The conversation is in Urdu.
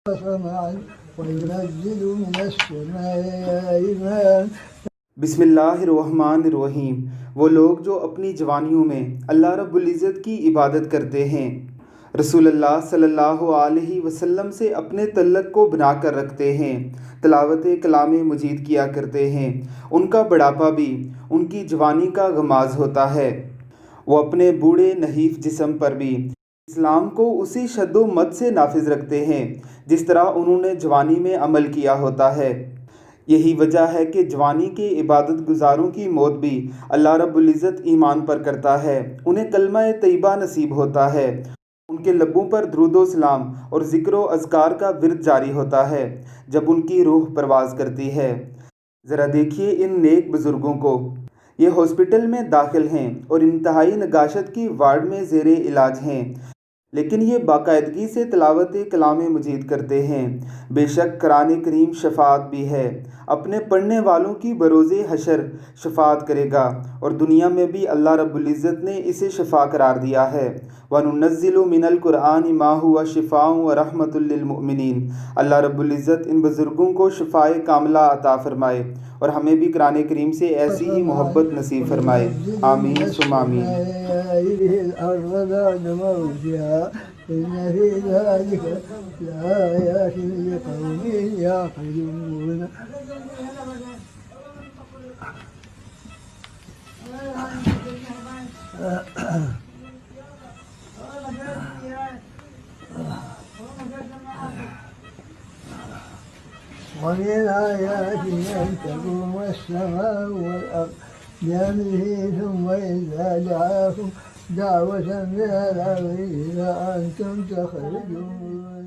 وينزل من السماء ماء. بسم اللہ الرحمن الرحیم. وہ لوگ جو اپنی جوانیوں میں اللہ رب العزت کی عبادت کرتے ہیں، رسول اللہ صلی اللہ علیہ وسلم سے اپنے تعلق کو بنا کر رکھتے ہیں، تلاوت کلام مجید کیا کرتے ہیں، ان کا بڑھاپا بھی ان کی جوانی کا غماز ہوتا ہے. وہ اپنے بوڑھے نحیف جسم پر بھی اسلام کو اسی شد و مد سے نافذ رکھتے ہیں جس طرح انہوں نے جوانی میں عمل کیا ہوتا ہے. یہی وجہ ہے کہ جوانی کے عبادت گزاروں کی موت بھی اللہ رب العزت ایمان پر کرتا ہے، انہیں کلمہ طیبہ نصیب ہوتا ہے، ان کے لبوں پر درود و سلام اور ذکر و اذکار کا ورد جاری ہوتا ہے جب ان کی روح پرواز کرتی ہے. ذرا دیکھیے ان نیک بزرگوں کو، یہ ہاسپٹل میں داخل ہیں اور انتہائی نگاشت کی وارڈ میں زیر علاج ہیں، لیکن یہ باقاعدگی سے تلاوت کلام مجید کرتے ہیں. بے شک قرآن کریم شفاعت بھی ہے، اپنے پڑھنے والوں کی بروز حشر شفاعت کرے گا، اور دنیا میں بھی اللہ رب العزت نے اسے شفا قرار دیا ہے. وَنُنَزِّلُ مِنَ الْقُرْآنِ مَا هُوَ شِفَاءٌ وَرَحْمَةٌ لِّلْمُؤْمِنِينَ. اللہ رب العزت ان بزرگوں کو شفائے کاملہ عطا فرمائے اور ہمیں بھی قرآن کریم سے ایسی ہی محبت نصیب فرمائے. آمین ثم آمین. إن في ذلك لآيات لقوم يعقلون. ومن آياته أن تقوم السماء والأرض بأمره ثم إذا دعاكم دعوة من الأرض إذا أنتم تخرجون.